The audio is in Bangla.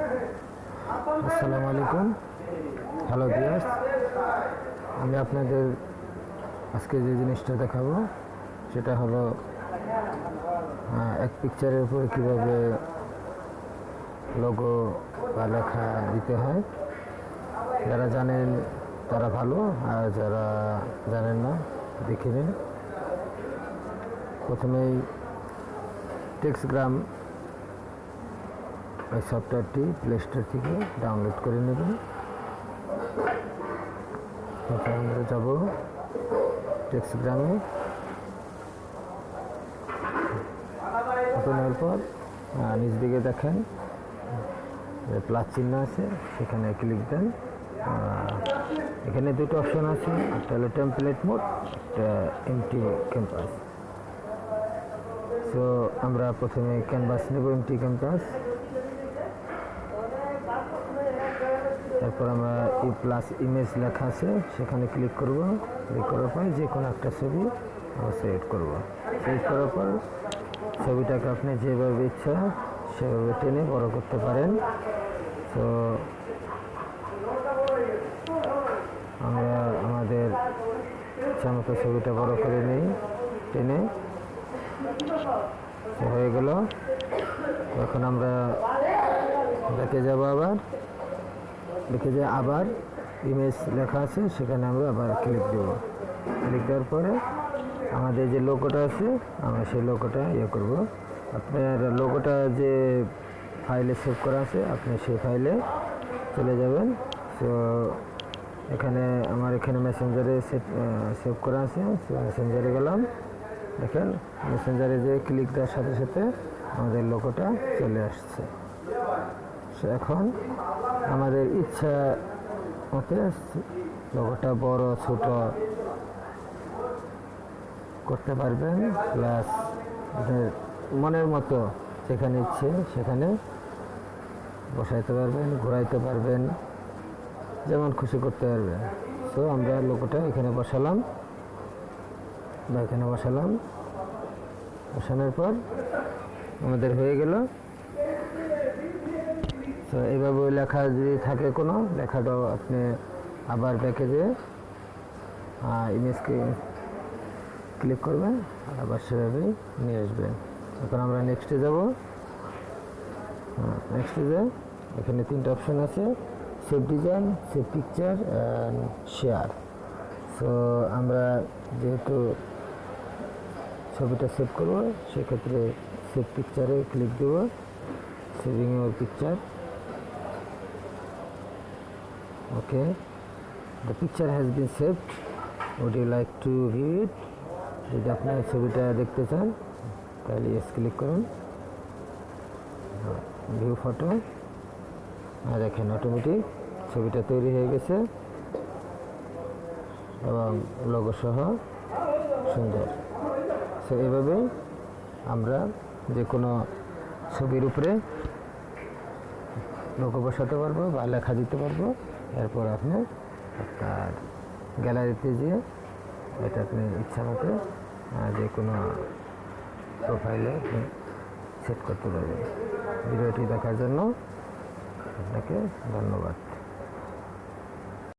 আসসালামু আলাইকুম। হ্যালো ভিউয়ার্স, আমি আপনাদের আজকে যে জিনিসটা দেখাবো সেটা হলো এক পিকচারের উপরে কীভাবে লোগো বা লেখা দিতে হয়। যারা জানেন তারা ভালো, আর যারা জানেন না দেখে নিন। প্রথমেই টেক্সটগ্রাম এই সফটওয়্যারটি প্লে স্টোর থেকে ডাউনলোড করে নেবেন। তারপর আমরা যাব টেক্সটগ্রামে। ওপেন হওয়ার পর নিচ দিকে দেখেন প্লাস চিহ্ন আছে, সেখানে ক্লিক দেন। এখানে দুটো অপশন আছে, একটা হলো টেমপ্লেট মোড, একটা এমটি ক্যানভাস। সো আমরা প্রথমে ক্যানভাস নেব, এমটি ক্যানভাস। তারপর আমরা প্লাস ইমেজ লেখা আছে সেখানে ক্লিক করব। ক্লিক করার পর যে কোনো একটা ছবি আমরা সিলেক্ট করব। সিলেক্ট করার পর ছবিটাকে আপনি যেভাবে ইচ্ছা সেভাবে টেনে বড় করতে পারেন। তো আমরা আমাদের ইচ্ছা মতো ছবিটা বড় করে নিই টেনে। হয়ে গেল। এখন আমরা দেখে যাব, আবার ইমেজ লেখা আছে সেখানে আমরা আবার ক্লিক দেব। ক্লিক দেওয়ার পরে আমাদের যে লোগোটা আছে আমরা সেই লোগোটা করব। আপনার লোগোটা যে ফাইলে সেভ করা আছে আপনি সেই ফাইলে চলে যাবেন। তো এখানে আমার মেসেঞ্জারে সেভ করা আছে, মেসেঞ্জারে গেলাম। দেখেন মেসেঞ্জারে যে ক্লিক দেওয়ার সাথে সাথে আমাদের লোগোটা চলে আসছে। এখন আমাদের ইচ্ছা মতে লোগোটা বড় ছোট করতে পারবেন, প্লাস মনের মতো যেখানে ইচ্ছে সেখানে বসাইতে পারবেন, ঘোরাইতে পারবেন, যেমন খুশি করতে পারবেন। সো আমরা লোগোটা এখানে বসালাম। বসানোর পর আমাদের হয়ে গেল। তো এইভাবে লেখা যদি থাকে কোনো লেখাটাও আপনি আবার ব্যাকে যেয়ে ইমেজকে ক্লিক করবেন, আর আবার সেভাবেই নিয়ে আসবেন। এখন আমরা নেক্সটে যাব। নেক্সটে যে এখানে তিনটা অপশন আছে, save design, save picture and share. So আমরা যেহেতু ছবিটা সেভ করব সেক্ষেত্রে সেভ পিকচারে ক্লিক দেব। Saving your picture. Okay, the picture has been saved. Would you like to view it? যদি আপনি ছবিটা দেখতে চান তাহলে এস ক্লিক করুন, ভিউ ফটো। আর দেখেন অটোমেটিক ছবিটা তৈরি হয়ে গেছে এবং লোগো সহ সুন্দর। সো এভাবেই আমরা যে কোনো ছবির উপরে লোগো বসাতে পারবো বা লেখা দিতে পারবো। এরপর আপনি আপনার গ্যালারিতে যেয়ে এটা আপনি ইচ্ছা মতো যে কোনো প্রোফাইলে আপনি সেট করতে পারবেন। ভিডিওটি দেখার জন্য আপনাকে ধন্যবাদ।